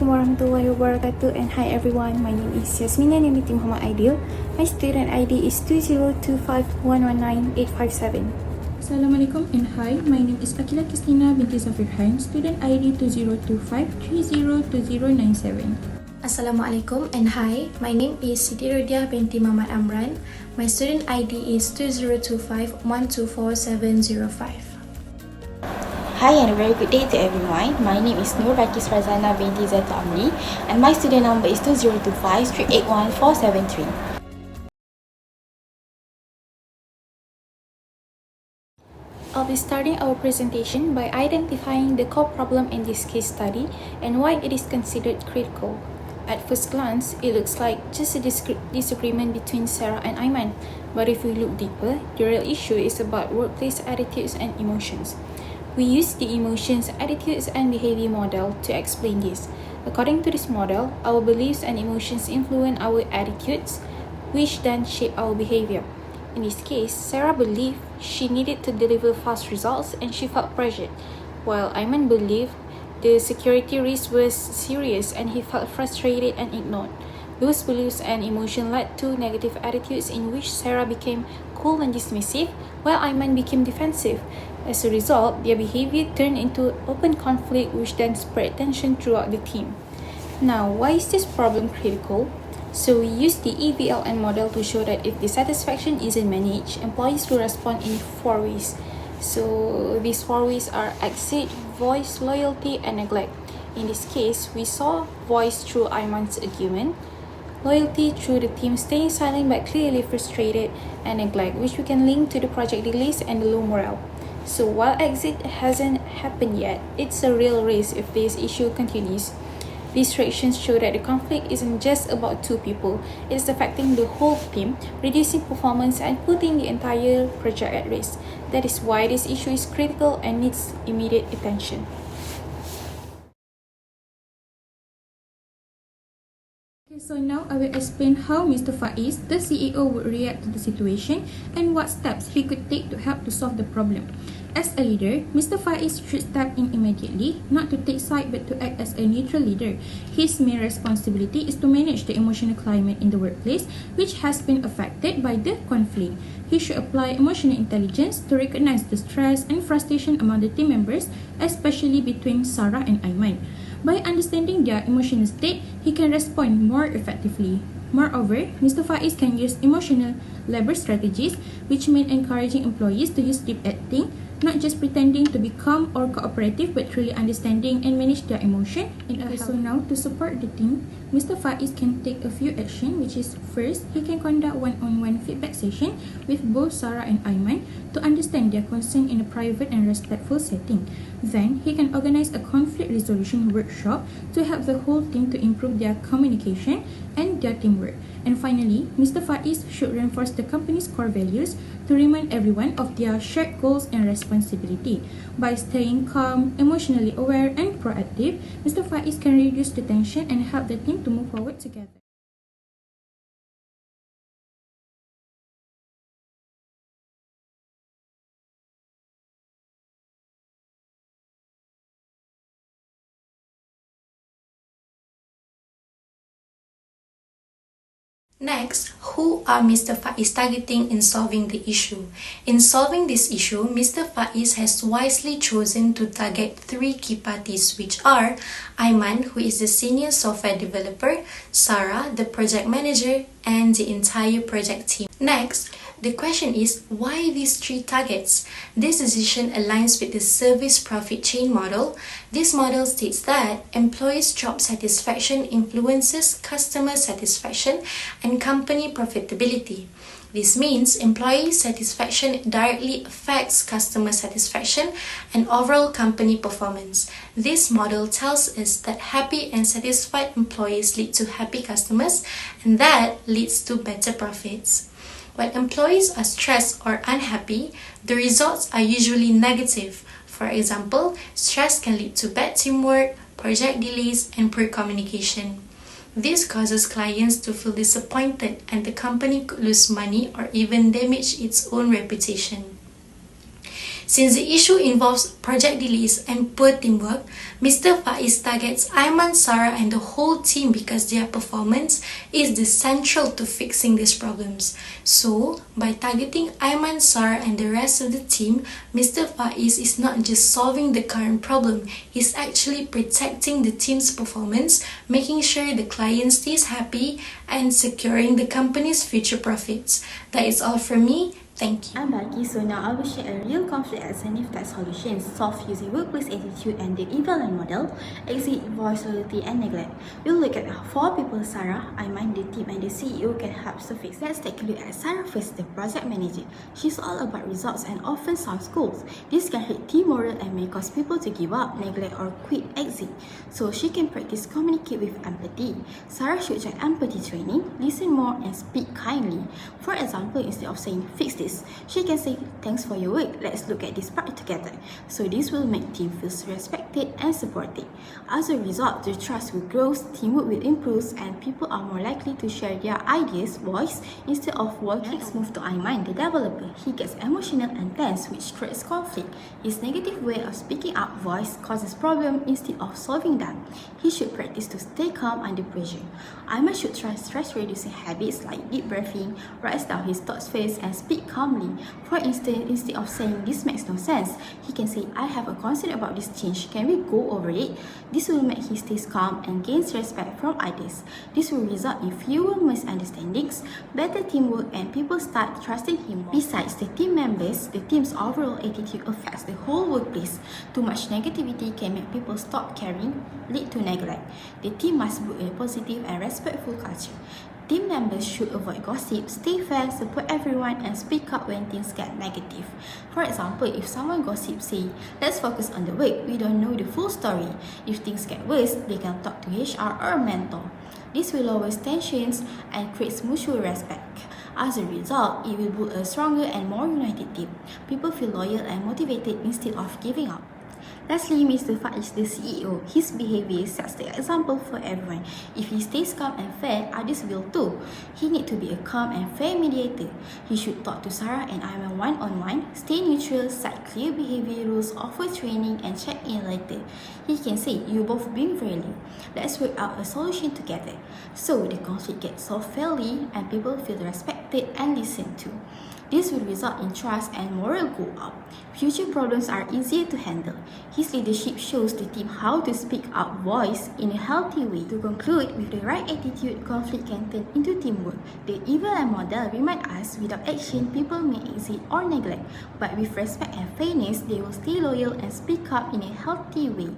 Assalamualaikum warahmatullahi wabarakatuh, and hi everyone, my name is Yasmin and I'm meeting Muhammad Aidil. My student ID is 2025119857. Assalamualaikum and hi, my name is Aqilah Qistina binti Zafir, student ID 2025302097. Assalamualaikum and hi, my name is Siti Rodhiah binti Amran. My student ID is 2025124705. Hi and a very good day to everyone. My name is Farzana binti Zaitul Amli and my student number is 2025381473. I'll be starting our presentation by identifying the core problem in this case study and why it is considered critical. At first glance, it looks like just a disagreement between Sarah and Aiman, but if we look deeper, the real issue is about workplace attitudes and emotions. We use the emotions, attitudes, and behavior model to explain this. According to this model, our beliefs and emotions influence our attitudes, which then shape our behavior. In this case, Sarah believed she needed to deliver fast results and she felt pressured, while Aiman believed the security risk was serious and he felt frustrated and ignored. Those beliefs and emotions led to negative attitudes in which Sarah became cool and dismissive, while Aiman became defensive. As a result, their behavior turned into open conflict, which then spread tension throughout the team. Now, why is this problem critical? So we use the EVLN model to show that if dissatisfaction isn't managed, employees will respond in 4 ways. So these 4 ways are exit, voice, loyalty, and neglect. In this case, we saw voice through Aiman's argument, loyalty through the team staying silent but clearly frustrated, and neglect, which we can link to the project delays and the low morale. So while exit hasn't happened yet, it's a real risk if this issue continues. These reactions show that the conflict isn't just about 2 people, it's affecting the whole team, reducing performance and putting the entire project at risk. That is why this issue is critical and needs immediate attention. Okay, so now I will explain how Mr. Faiz, the CEO, would react to the situation and what steps he could take to help to solve the problem. As a leader, Mr. Faiz should step in immediately, not to take side but to act as a neutral leader. His main responsibility is to manage the emotional climate in the workplace, which has been affected by the conflict. He should apply emotional intelligence to recognize the stress and frustration among the team members, especially between Sarah and Aiman. By understanding their emotional state, he can respond more effectively. Moreover, Mr. Faiz can use emotional labor strategies, which mean encouraging employees to use deep acting, not just pretending to be calm or cooperative, but truly understanding and manage their emotion. So now, to support the team, Mr. Faiz can take a few actions, which is first, he can conduct one-on-one feedback session with both Sarah and Aiman to understand their concern in a private and respectful setting. Then, he can organize a conflict resolution workshop to help the whole team to improve their communication and their teamwork. And finally, Mr. Faiz should reinforce the company's core values to remind everyone of their shared goals and responsibility. By staying calm, emotionally aware, and proactive, Mr. Faiz can reduce the tension and help the team to move forward together. Next, who are Mr. Faiz targeting in solving the issue? In solving this issue, Mr. Faiz has wisely chosen to target 3 key parties, which are Aiman, who is the senior software developer, Sarah, the project manager, and the entire project team. Next, the question is, why these 3 targets? This decision aligns with the service profit chain model. This model states that employees' job satisfaction influences customer satisfaction and company profitability. This means employee satisfaction directly affects customer satisfaction and overall company performance. This model tells us that happy and satisfied employees lead to happy customers, and that leads to better profits. When employees are stressed or unhappy, the results are usually negative. For example, stress can lead to bad teamwork, project delays, and poor communication. This causes clients to feel disappointed and the company could lose money or even damage its own reputation. Since the issue involves project delays and poor teamwork, Mr. Faiz targets Aiman, Sarah and the whole team because their performance is the central to fixing these problems. So, by targeting Aiman, Sarah and the rest of the team, Mr. Faiz is not just solving the current problem, he's actually protecting the team's performance, making sure the client stays happy and securing the company's future profits. That is all from me. Thank you. I'm Balqis, so now I will share a real conflict at Zenith Tech Solution, solve using workplace attitude and the equivalent model, exit voice loyalty and neglect. We'll look at how 4 people, Sarah, Aiman, the team and the CEO can help to fix. Let's take a look at Sarah first, the project manager. She's all about results and often sounds goals. This can hurt team morale and may cause people to give up, neglect or quit, exit. So she can practice communicate with empathy. Sarah should join empathy training, listen more and speak kindly. For example, instead of saying fix this, she can say, thanks for your work, let's look at this part together. So this will make team feel respected and supported. As a result, the trust will grow, teamwork will improve, and people are more likely to share their ideas, voice, instead of working. Let's move to Aiman, the developer. He gets emotional and tense, which creates conflict. His negative way of speaking up voice causes problems instead of solving them. He should practice to stay calm under pressure. Aiman should try stress-reducing habits like deep breathing, write down his thoughts first, and speak calmly. For instance, instead of saying this makes no sense, he can say, I have a concern about this change, can we go over it? This will make him stay calm and gains respect from others. This will result in fewer misunderstandings, better teamwork, and people start trusting him more. Besides the team members, the team's overall attitude affects the whole workplace. Too much negativity can make people stop caring, lead to neglect. The team must build a positive and respectful culture. Team members should avoid gossip, stay fair, support everyone, and speak up when things get negative. For example, if someone gossips, say, let's focus on the work, we don't know the full story. If things get worse, they can talk to HR or a mentor. This will lower tensions and creates mutual respect. As a result, it will build a stronger and more united team. People feel loyal and motivated instead of giving up. Lastly, Mr. Faiz, the CEO, his behavior sets the example for everyone. If he stays calm and fair, others will too. He needs to be a calm and fair mediator. He should talk to Sarah and Aiman one-on-one, stay neutral, set clear behavior rules, offer training, and check in later. He can say, you both being very low. Let's work out a solution together. So the conflict gets solved fairly and people feel respected and listened to. This will result in trust and morale go up. Future problems are easier to handle. His leadership shows the team how to speak up voice in a healthy way. To conclude, with the right attitude, conflict can turn into teamwork. The equivalent model reminds us without action, people may exit or neglect. But with respect and fairness, they will stay loyal and speak up in a healthy way.